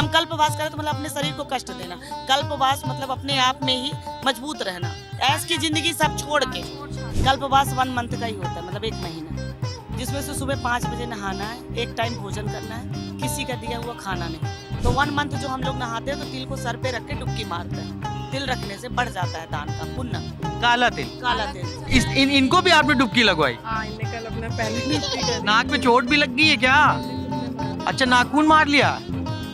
हम कल्पवास करें तो मतलब अपने शरीर को कष्ट देना, कल्पवास मतलब अपने आप में ही मजबूत रहना, ऐश की जिंदगी सब छोड़ के। कल्पवास 1 मंथ का ही होता है, मतलब 1 महीना, जिसमें से सुबह 5 बजे नहाना है, एक टाइम भोजन करना है, किसी का दिया हुआ खाना नहीं। तो 1 मंथ जो हम लोग नहाते हैं तो तिल को सर पे रख के डुबकी मारते हैं, तिल रखने से बढ़ जाता है दान का पुण्य। काला तिल। काला तिल। इनको भी आपने डुबकी लगवाई? हाँ, इनने कल अपना पहले डुबकी कर दी। नाक में चोट भी लग गई है क्या? अच्छा, नाखून मार लिया,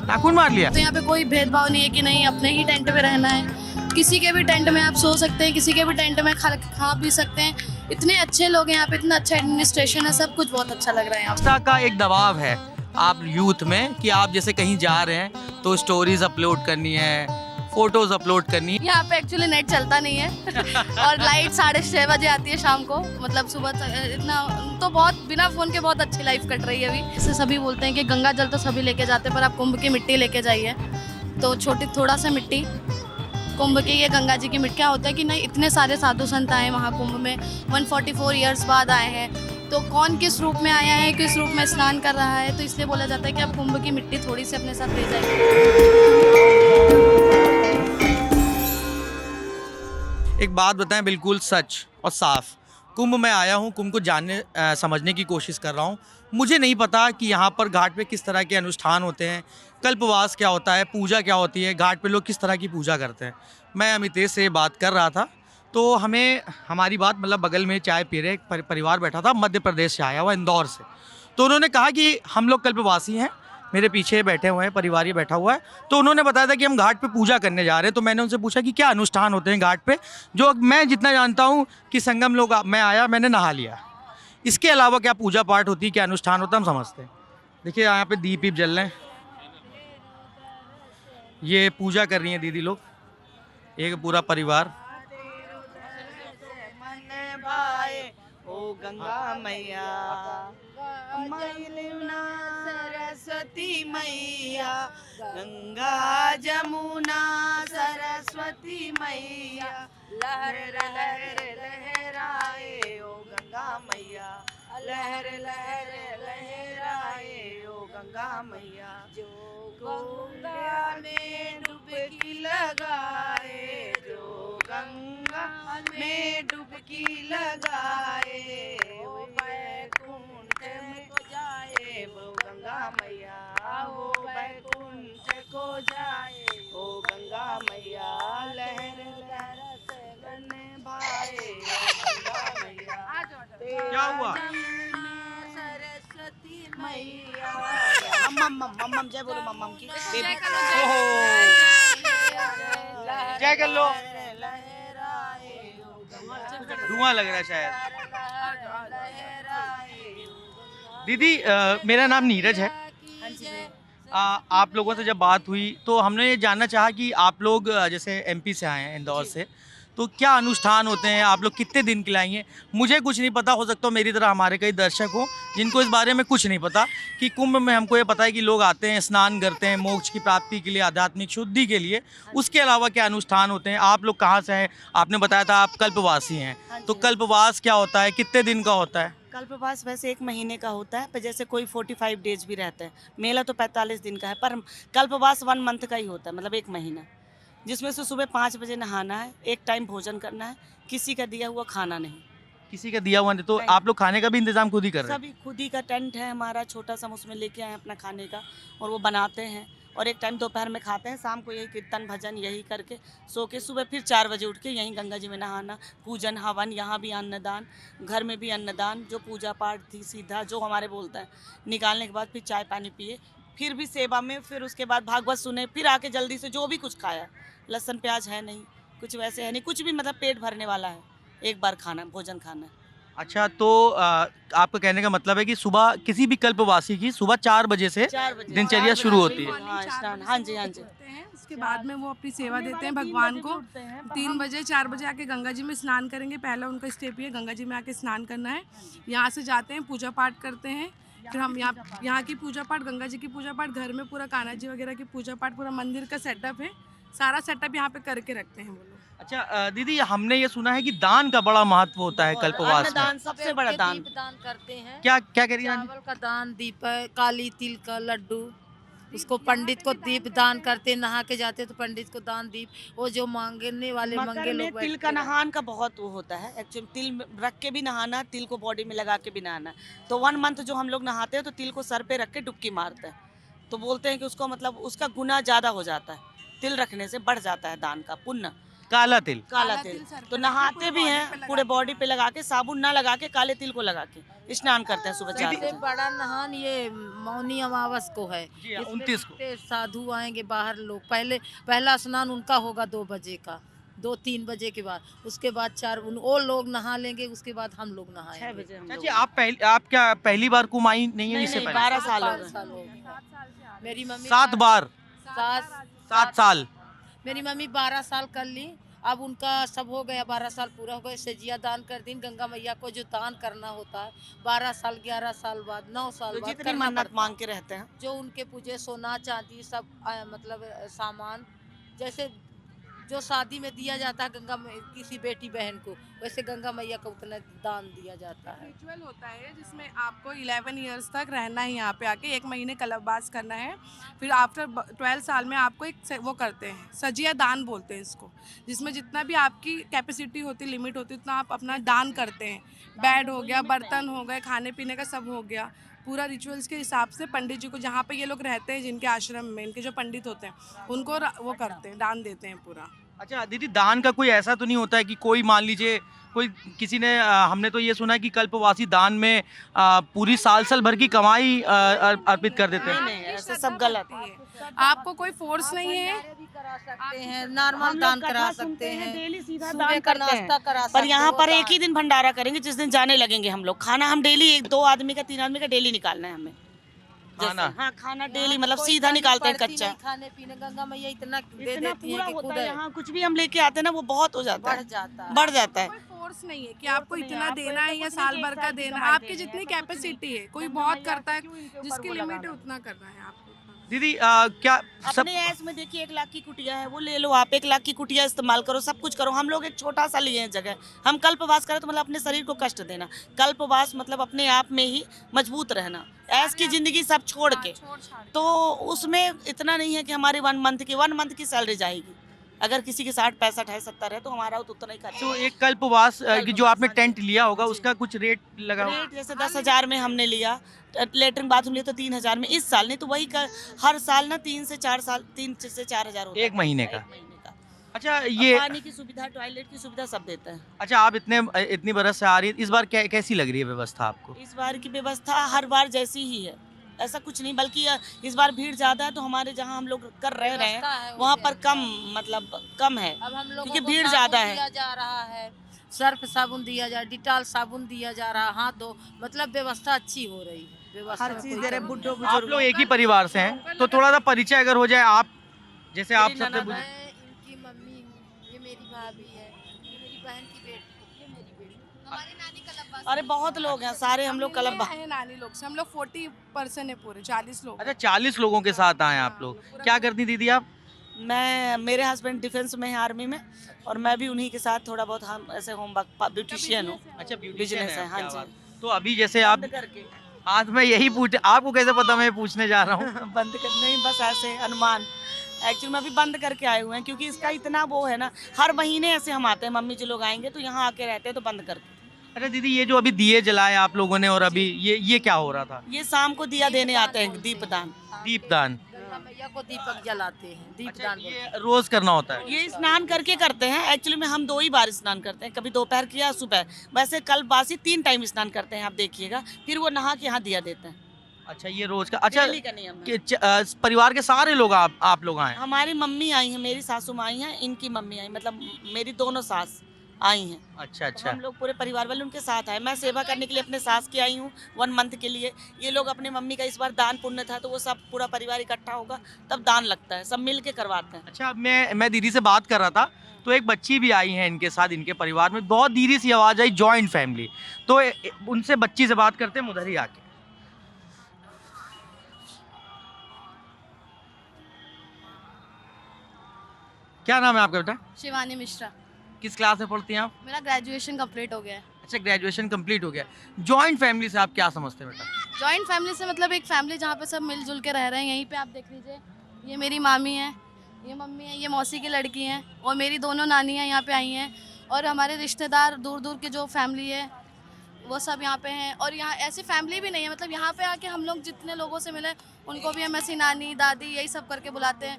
नाखून मार लिया। तो यहाँ पे कोई भेदभाव नहीं है कि नहीं अपने ही टेंट पे रहना है, किसी के भी टेंट में आप सो सकते हैं, किसी के भी टेंट में खा पी सकते हैं। इतने अच्छे लोग हैं यहाँ पे, इतना अच्छा एडमिनिस्ट्रेशन है, सब कुछ बहुत अच्छा लग रहा है यहाँ पे। आस्था का एक दबाव है आप यूथ में कि आप जैसे कहीं जा रहे हैं तो स्टोरीज अपलोड करनी है, फोटोज अपलोड करनी है। यहाँ पे एक्चुअली नेट चलता नहीं है और लाइट 6:30 बजे आती है शाम को, मतलब सुबह तक इतना तो बहुत बिना फोन के बहुत अच्छी लाइफ कट रही है अभी। इससे सभी बोलते हैं कि गंगा जल तो सभी लेके जाते हैं पर आप कुंभ की मिट्टी लेके जाइए, तो छोटी थोड़ा सा मिट्टी कुंभ की, ये गंगा जी की मिट्टी। क्या होता है कि नहीं इतने सारे साधु संत आए महाकुंभ में, 144 ईयर्स बाद आए हैं, तो कौन किस रूप में आया है, किस रूप में स्नान कर रहा है, तो इसलिए बोला जाता है कि आप कुंभ की मिट्टी थोड़ी सी अपने साथ ले जाइए। एक बात बताएं बिल्कुल सच और साफ, कुंभ में आया हूँ, कुंभ को जानने समझने की कोशिश कर रहा हूँ। मुझे नहीं पता कि यहाँ पर घाट पे किस तरह के अनुष्ठान होते हैं, कल्पवास क्या होता है, पूजा क्या होती है, घाट पे लोग किस तरह की पूजा करते हैं। मैं अमितेश से बात कर रहा था तो हमें हमारी बात मतलब बगल में चाय पी रहे एक परिवार बैठा था, मध्य प्रदेश से आया हुआ, इंदौर से। तो उन्होंने कहा कि हम लोग कल्पवासी हैं, मेरे पीछे बैठे हुए हैं, परिवार ये बैठा हुआ है। तो उन्होंने बताया था कि हम घाट पे पूजा करने जा रहे हैं। तो मैंने उनसे पूछा कि क्या अनुष्ठान होते हैं घाट पे, जो मैं जितना जानता हूँ कि संगम लोग, मैं आया, मैंने नहा लिया, इसके अलावा क्या पूजा पाठ होती है, क्या अनुष्ठान होता है, हम समझते हैं। देखिए यहाँ पे दीप वीप जल रहे हैं, ये पूजा कर रही हैं दीदी लोग, एक पूरा परिवार। ओ गंगा मैया, मैलिना सरस्वती मैया, गंगा जमुना सरस्वती मैया, लहर लहर लहराए ओ गंगा मैया, लहर लहर लहराए ओ गंगा मैया, जो गंगा में डुबकी लगाए, जो गंगा में डुबकी लगाए, वो बैकुंठ को जाए, वो गंगा मैया, वो बैकुंठ को जाए, ओ गंगा मैया, लहर लहर से भाए ओ गंगा मैया, क्या हुआ? सरस्वती मैया, मम्मम जय बोलो मम्मम की, जय कर लो। धुआं लग रहा है शायद। दीदी मेरा नाम नीरज है। आप लोगों से जब बात हुई तो हमने ये जानना चाहा कि आप लोग जैसे एमपी से आए हैं, इंदौर से, तो क्या अनुष्ठान होते हैं, आप लोग कितने दिन के लिए आएंगे? मुझे कुछ नहीं पता, हो सकता हो मेरी तरह हमारे कई दर्शक हो जिनको इस बारे में कुछ नहीं पता कि कुंभ में हमको ये पता है कि लोग आते हैं, स्नान करते हैं मोक्ष की प्राप्ति के लिए, आध्यात्मिक शुद्धि के लिए, उसके अलावा क्या अनुष्ठान होते हैं? आप लोग कहाँ से हैं? आपने बताया था आप कल्पवासी हैं, तो कल्पवास क्या होता है, कितने दिन का होता है? कल्पवास वैसे 1 महीने का होता है, पर जैसे कोई 45 डेज भी रहते हैं, मेला तो 45 दिन का है, पर कल्पवास 1 मंथ का ही होता है, मतलब 1 महीना, जिसमें से सुबह 5 बजे नहाना है, एक टाइम भोजन करना है, किसी का दिया हुआ खाना नहीं। किसी का दिया हुआ नहीं, तो आप लोग खाने का भी इंतजाम खुद ही कर रहे हैं? सभी खुद ही का टेंट है हमारा छोटा सा, हम उसमें लेके आए अपना खाने का, और वो बनाते हैं, और एक टाइम दोपहर में खाते हैं, शाम को यही कीर्तन भजन यही करके सो के सुबह फिर 4 बजे उठ के यहीं गंगा जी में नहाना, पूजन हवन, यहाँ भी अन्नदान, घर में भी अन्नदान, जो पूजा पाठ थी सीधा जो हमारे बोलते हैं, निकालने के बाद फिर चाय पानी पिए, फिर भी सेवा में, फिर उसके बाद भागवत सुने, फिर आके जल्दी से जो भी कुछ खाया, लहसुन प्याज है नहीं, कुछ वैसे है नहीं, कुछ भी मतलब पेट भरने वाला है, एक बार खाना भोजन खाना। अच्छा, तो आपका कहने का मतलब है कि सुबह किसी भी कल्पवासी की सुबह 4 बजे से दिनचर्या शुरू होती है? हाँ जी हाँ जी। उसके बाद में वो अपनी सेवा देते हैं भगवान को। 3 बजे 4 बजे आके गंगा जी में स्नान करेंगे, पहला उनका स्टेप ये गंगा जी में आके स्नान करना है। यहाँ से जाते हैं, पूजा पाठ करते हैं, फिर हम यहाँ की पूजा पाठ, गंगा जी की पूजा पाठ, घर में पूरा कान्हा जी वगैरह की पूजा पाठ, पूरा मंदिर का सेटअप है, सारा सेटअप यहाँ पे करके रखते हैं वो लोग। अच्छा दीदी, हमने ये सुना है कि दान का बड़ा महत्व होता है कल्पवास में। दान सबसे बड़ा दान। दान करते हैं, क्या क्या कह रही हैं? चावल का दान, दीपक, काली तिल का लड्डू, उसको पंडित को दीप दान करते, नहा के जाते तो पंडित को दान दीप, वो जो मांगने वाले मकर मंगे में लोग तिल बैठते का हैं। नहान का बहुत वो होता है एक्चुअली, तिल में रख के भी नहाना, तिल को बॉडी में लगा के भी नहाना। तो 1 मंथ जो हम लोग नहाते हैं तो तिल को सर पे रख के डुबकी मारते हैं, तो बोलते हैं कि उसको मतलब उसका गुना ज्यादा हो जाता है, तिल रखने से बढ़ जाता है दान का पुण्य। काला तिल। काला काला तिल तिल सर पे तो रख के नहाते पूरे भी body हैं, पे लगा पूरे के बॉडी पे लगा के, साबुन ना लगा के काले तिल को लगा के स्नान करते हैं सुबह 4 सबसे बजे। बड़ा नहान ये मौनी अमावस को है। जी हाँ, इसमें 29 को। कितने साधु आएंगे बाहर लोग, पहला स्नान उनका होगा 2 बजे का, 2-3 बजे के बाद, उसके बाद 4 वो लोग नहा लेंगे, उसके बाद हम लोग 6 नहाएंगे। बजे हम चाची लोग। आप क्या पहली बार कुंभ आई नहीं है? नहीं, इससे नहीं, पहले 12 साल हो 5 गए। साल हो गए। मेरी मम्मी 7 बार, 7 साल। मेरी मम्मी 12 साल कर ली, अब उनका सब हो गया, 12 साल पूरा हो गया। सजिया दान कर दी गंगा मैया को, जो दान करना होता है 12 साल 11 साल बाद 9 साल तो बाद जितनी करना मन्नत पड़ता है। मांग के रहते हैं। जो उनके पूजे सोना चांदी सब मतलब सामान, जैसे जो शादी में दिया जाता है किसी बेटी बहन को, वैसे गंगा मैया को उतना दान दिया जाता है। रिचुअल होता है जिसमें आपको 11 इयर्स तक रहना है यहाँ पे आके, 1 महीने कलशवास करना है। फिर आफ्टर 12 साल में आपको एक वो करते हैं, सजिया दान बोलते हैं इसको, जिसमें जितना भी आपकी कैपेसिटी होती, लिमिट होती, उतना आप अपना दान करते हैं। बेड हो गया, बर्तन हो गए, खाने पीने का सब हो गया, पूरा रिचुअल्स के हिसाब से पंडित जी को, जहाँ पे ये लोग रहते हैं जिनके आश्रम में, इनके जो पंडित होते हैं उनको वो करते हैं, दान देते हैं पूरा। अच्छा दीदी, दान का कोई ऐसा तो नहीं होता है कि कोई मान लीजिए कोई किसी ने हमने तो ये सुना है कि कल्पवासी दान में पूरी साल भर की कमाई अर्पित कर देते नहीं, हैं। नहीं, ऐसे सब गलत है। आपको कोई फोर्स नहीं है, करा सकते हैं, नॉर्मल दान करा सकते हैं, डेली सीधा सुबह दान का करते हैं। नाश्ता करा सकते पर यहाँ हो पर दान। एक ही दिन भंडारा करेंगे जिस दिन जाने लगेंगे हम लोग। खाना हम डेली 2 आदमी का 3 आदमी का डेली निकालना है हमें। खाना? जैसे- हाँ, खाना डेली यहाँ मतलब कोई सीधा कमी निकालते हैं पड़ती कच्चा। नहीं, खाने पीने गंगा मैया इतना दे इतना देती है पूरा कि होता खुद है, यहाँ कुछ भी हम लेके आते हैं ना वो बहुत हो जाता बढ़ है, जाता है। बढ़ जाता है। कोई फोर्स नहीं है कि आपको नहीं है, इतना आपको देना है ऐसा या कुछ साल नहीं भर कि का एक साल की देना है, कमाई आपकी देनी है, जितनी ऐसा कुछ कैपेसिटी है। कोई गंगा बहुत मैया करता है, क्यों इनके ऊपर जिसकी वो लिमिट लगाना है है? उतना करना है आपको। दीदी क्या सब अपने ऐस में देखिए 1 लाख की कुटिया है, वो ले लो आप, 1 लाख की कुटिया इस्तेमाल करो, सब कुछ करो। हम लोग एक छोटा सा लिए हैं जगह, हम कल्पवास करें तो मतलब अपने शरीर को कष्ट देना। कल्पवास मतलब अपने आप में ही मजबूत रहना, ऐस की जिंदगी सब छोड़ के। तो उसमें इतना नहीं है कि हमारी 1 मंथ की सैलरी जाएगी। अगर किसी के 60 65 है 70 है तो हमारा तो उतना ही खर्चा। तो एक कल्पवास की जो आपने हाँ जी। टेंट लिया होगा जी। उसका कुछ रेट लगा होगा? रेट जैसे 10,000 में हमने लिया, लेटरिन बाथरूम लिया तो 3,000 में इस साल, नहीं तो वही हर साल ना 3 से 4 हज़ार होता है। एक महीने का? एक महीने का। अच्छा और ये पानी की सुविधा, टॉयलेट की सुविधा सब देते हैं। अच्छा, आप इतनी बरस से आ रही है, इस बार कैसी लग रही है व्यवस्था आपको? इस बार की व्यवस्था हर बार जैसी ही है, ऐसा कुछ नहीं, बल्कि इस बार भीड़ ज्यादा है तो हमारे जहाँ हम लोग कर रहे व्यवस्था है हैं वो वहाँ भी पर अच्छा कम मतलब कम है, अब हम लोगों क्योंकि को भीड़ साबुन ज्यादा है। दिया जा रहा है, सर्फ साबुन दिया जा, डिटॉल साबुन दिया जा रहा, हाथ धो, मतलब व्यवस्था अच्छी हो रही है। व्यवस्था हर में चीज कोई दे रहे, कमी बुड्ढों नहीं। आप बुजुर्गों लोग एक ही परिवार से हैं तो थोड़ा सा परिचय अगर हो जाए, आप जैसे आप मेरी सबसे ननद है। मैं इनकी मम्मी हूँ, ये मेरी भाभी है, ये मेरी बहन की बेटी, ये मेरी बेटी। हमारी नानी कलब्बास। अरे बहुत लोग हैं, सारे हम लोग मिलने कलब। आए हैं नानी लोग से, हम लोग 40% है, पूरे 40 लोग। अच्छा 40 लोगों के साथ आए आप लोग। क्या करती दीदी आप? मेरे हस्बैंड डिफेंस में है, आर्मी में, और मैं भी उन्हीं के साथ थोड़ा बहुत हम ऐसे होम ब्यूटिशियन हूँ। अच्छा बिजनेस है, हाँ जी। तो अभी जैसे आप बंद करके आज मैं यही पूछ, आपको कैसे पता मैं पूछने जा रहा हूँ? बंद कर नहीं, बस ऐसे अनुमान। एक्चुअली में अभी बंद करके आए हुए हैं क्योंकि इसका इतना वो है ना, हर महीने ऐसे हम आते हैं, मम्मी जी लोग आएंगे तो यहाँ आके रहते हैं तो बंद करके। अच्छा दीदी, ये जो अभी दिए जलाए आप लोगों ने और अभी ये क्या हो रहा था? ये शाम को दिया देने आते हैं, दीपदान। दीपदान। गंगा मैया को दीपक जलाते हैं, दीपदान बोलते हैं। ये रोज करना होता है? ये स्नान करके करते हैं, एक्चुअली में हम 2 ही बार स्नान करते हैं, कभी दोपहर किया सुबह। वैसे कल बासी 3 टाइम स्नान करते हैं, आप देखिएगा, फिर वो नहा के यहाँ दिया देते हैं। अच्छा ये रोज का? अच्छा डेली का नियम है। परिवार के सारे लोग आप लोग आए? हमारी मम्मी आई हैं, मेरी सासू माँ आई हैं, इनकी मम्मी आई, मतलब मेरी दोनों सास आई हैं। अच्छा तो अच्छा। हम लोग पूरे परिवार वाले उनके साथ आए। मैं सेवा करने के लिए अपने सास की आई हूँ 1 मंथ के लिए। ये लोग अपने मम्मी का इस बार दान पुण्य था तो वो सब पूरा परिवार इकट्ठा होगा तब दान लगता है, सब मिल के करवाते हैं। अच्छा, मैं दीदी से बात कर रहा था तो एक बच्ची भी आई है इनके साथ, इनके परिवार में बहुत धीरे सी आवाज़ आई, जॉइंट फैमिली। तो उनसे बच्ची से बात करते हैं उधर ही आके। क्या नाम है आपका बेटा? शिवानी मिश्रा। किस क्लास में पढ़ती हैं आप? मेरा ग्रेजुएशन कंप्लीट हो गया है। अच्छा, ग्रेजुएशन कंप्लीट हो गया। जॉइंट फैमिली से आप क्या समझते हैं बेटा? जॉइंट फैमिली से मतलब एक फैमिली जहाँ पे सब मिलजुल के रह रहे हैं। यहीं पे आप देख लीजिए, ये मेरी मामी है, ये मम्मी है, ये मौसी की लड़की हैं और मेरी दोनों नानी हैं यहाँ पे आई हैं। और हमारे रिश्तेदार दूर दूर के जो फैमिली है वो सब यहाँ पे हैं। और यहाँ ऐसी फैमिली भी नहीं है, मतलब यहाँ पे आके हम लोग जितने लोगों से मिले उनको भी हम ऐसी नानी दादी यही सब करके बुलाते हैं।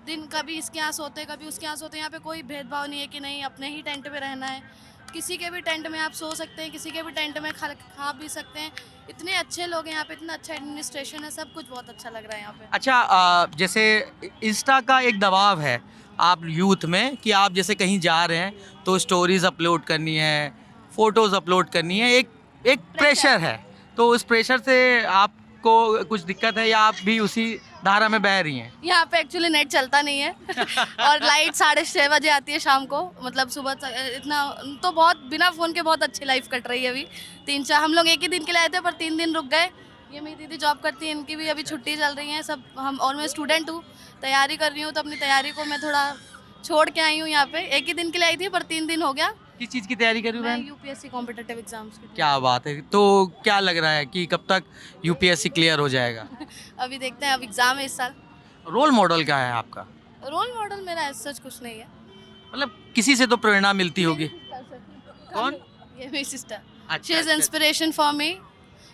दिन कभी इसके यहाँ सोते हैं, कभी उसके यहाँ सोते हैं। यहाँ पे कोई भेदभाव नहीं है कि नहीं अपने ही टेंट पे रहना है। किसी के भी टेंट में आप सो सकते हैं, किसी के भी टेंट में खा पी सकते हैं। इतने अच्छे लोग हैं यहाँ पे, इतना अच्छा एडमिनिस्ट्रेशन है, सब कुछ बहुत अच्छा लग रहा है यहाँ पे। अच्छा, जैसे इंस्टा का एक दबाव है आप यूथ में कि आप जैसे कहीं जा रहे हैं तो स्टोरीज अपलोड करनी है, फोटोज़ अपलोड करनी है, एक प्रेशर है। तो उस प्रेशर से आपको कुछ दिक्कत है या आप भी उसी धारा में बह रही हैं? यहाँ पे एक्चुअली नेट चलता नहीं है और लाइट 6:30 बजे आती है शाम को। मतलब सुबह इतना तो बहुत बिना फ़ोन के बहुत अच्छी लाइफ कट रही है अभी। 3-4 हम लोग एक ही दिन के लिए आए थे पर 3 दिन रुक गए। ये मेरी दीदी जॉब करती है, इनकी भी अभी छुट्टी चल रही है सब। हम और मैं स्टूडेंट हूँ, तैयारी कर रही हूँ, तो अपनी तैयारी को मैं थोड़ा छोड़ के आई हूँ यहाँ पे। एक ही दिन के लिए आई थी पर 3 दिन हो गया। किस चीज़ की तैयारी कर रही मैं हूँ? यूपीएससी कॉम्पिटिटिव एग्जाम्स की। क्या बात है। तो क्या लग रहा है कि कब तक यूपीएससी क्लियर हो जाएगा? अभी देखते हैं, अब एग्ज़ाम है इस साल। रोल मॉडल क्या है आपका? रोल मॉडल मेरा ऐसा सच कुछ नहीं है। मतलब किसी से तो प्रेरणा मिलती होगी। कौन? ये मेरी सिस्टर, अच्छा, she is inspiration for me.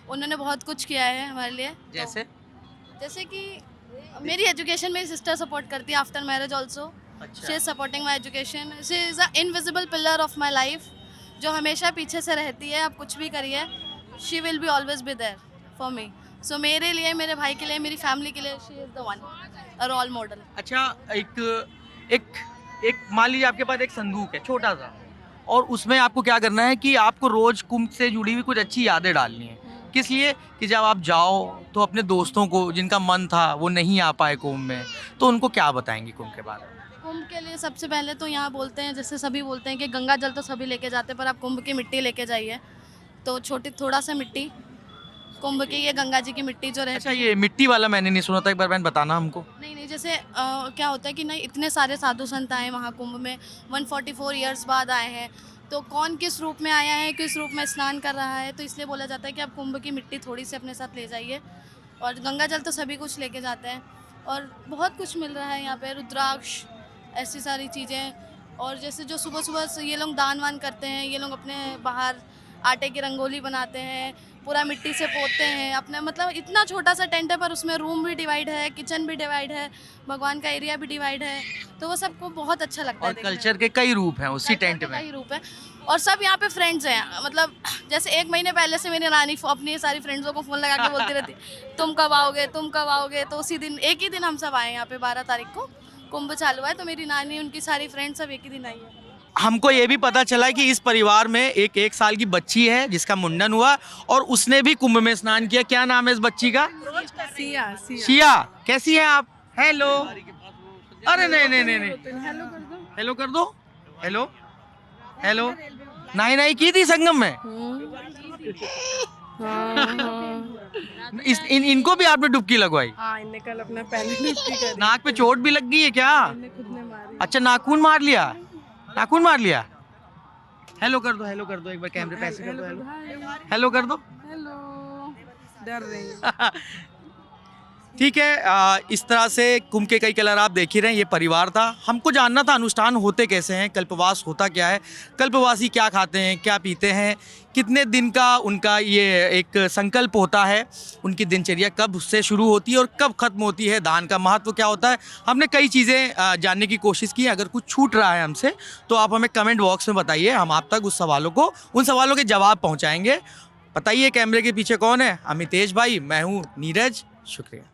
उन्होंने बहुत कुछ किया है हमारे लिए। जैसे? जैसे कि मेरी एजुकेशन मेरी सिस्टर सपोर्ट करती है after marriage also. She is supporting my education. She is a invisible pillar of my life, जो हमेशा पीछे से रहती है। आप कुछ भी करिए, she will be always be there for me. So मेरे लिए, मेरे भाई के लिए, मेरी फैमिली के लिए she is the one, a role model. अच्छा, एक मान लीजिए आपके पास एक संदूक है छोटा सा, और उसमें आपको क्या करना है कि आपको रोज कुंभ से जुड़ी हुई कुछ अच्छी यादें डालनी है। किस लिए? कि जब आप जाओ तो अपने दोस्तों को जिनका मन था वो नहीं आ पाए कुंभ में, तो उनको क्या बताएंगे कुंभ के बारे में? कुंभ के लिए सबसे पहले तो यहाँ बोलते हैं, जैसे सभी बोलते हैं कि गंगा जल तो सभी लेके जाते हैं, पर आप कुंभ की मिट्टी लेके जाइए। तो छोटी थोड़ा सा मिट्टी कुंभ की, ये गंगा जी की मिट्टी जो रहती अच्छा, ये मिट्टी वाला मैंने नहीं सुना था, एक बार बहन बताना हमको। नहीं, जैसे क्या होता है कि नहीं, इतने सारे साधु संत आए वहाँ कुंभ में, 144 ईयर्स बाद आए हैं। तो कौन किस रूप में आया है, किस रूप में स्नान कर रहा है, तो इसलिए बोला जाता है कि आप कुंभ की मिट्टी थोड़ी सी अपने साथ ले जाइए। और गंगा जल तो सभी कुछ लेके जाते हैं और बहुत कुछ मिल रहा है यहाँ पे, रुद्राक्ष, ऐसी सारी चीज़ें। और जैसे जो सुबह सुबह से ये लोग दान वान करते हैं, ये लोग अपने बाहर आटे की रंगोली बनाते हैं, पूरा मिट्टी से पोतते हैं अपने। मतलब इतना छोटा सा टेंट है पर उसमें रूम भी डिवाइड है, किचन भी डिवाइड है, भगवान का एरिया भी डिवाइड है। तो वो सबको बहुत अच्छा लगता है। और कल्चर के कई रूप हैं उसी टेंट में। कई रूप है और सब यहाँ पे फ्रेंड्स हैं। मतलब जैसे 1 महीने पहले से मेरी नानी अपनी सारी फ्रेंड्सों को फ़ोन लगा के बोलती रहती, तुम कब आओगे, तुम कब आओगे। तो उसी दिन, एक ही दिन हम सब आए यहाँ पे, 12 तारीख को कुंभ चालू है। तो मेरी नानी, उनकी सारी फ्रेंड्स सब एक ही दिन आई है। हमको ये भी पता चला कि इस परिवार में एक साल की बच्ची है जिसका मुंडन हुआ और उसने भी कुंभ में स्नान किया। क्या नाम है इस बच्ची का? सिया। शिया। कैसी हैं आप? हेलो। अरे नहीं, हेलो कर दो। हेलो। नहीं की थी संगम में। इनको भी आपने डुबकी लगवाई? हाँ, इनने कल अपना पहले डुबकी करी। नाक पे चोट भी लग गई है क्या? इनने खुद ने मारी। अच्छा, नाखून मार लिया। हेलो कर दो एक बार, कैमरे पे ऐसे कर दो। हेलो कर दो। हेलो, डर रही है। ठीक है, इस तरह से कुंभ के कई कलर आप देख ही रहे हैं। ये परिवार था, हमको जानना था अनुष्ठान होते कैसे हैं, कल्पवास होता क्या है, कल्पवासी क्या खाते हैं, क्या पीते हैं, कितने दिन का उनका ये एक संकल्प होता है, उनकी दिनचर्या कब से शुरू होती है और कब खत्म होती है, दान का महत्व क्या होता है। हमने कई चीज़ें जानने की कोशिश की। अगर कुछ छूट रहा है हमसे तो आप हमें कमेंट बॉक्स में बताइए, हम आप तक उन सवालों के जवाब पहुँचाएँगे। बताइए कैमरे के पीछे कौन है? अमितेश भाई, मैं हूँ नीरज। शुक्रिया।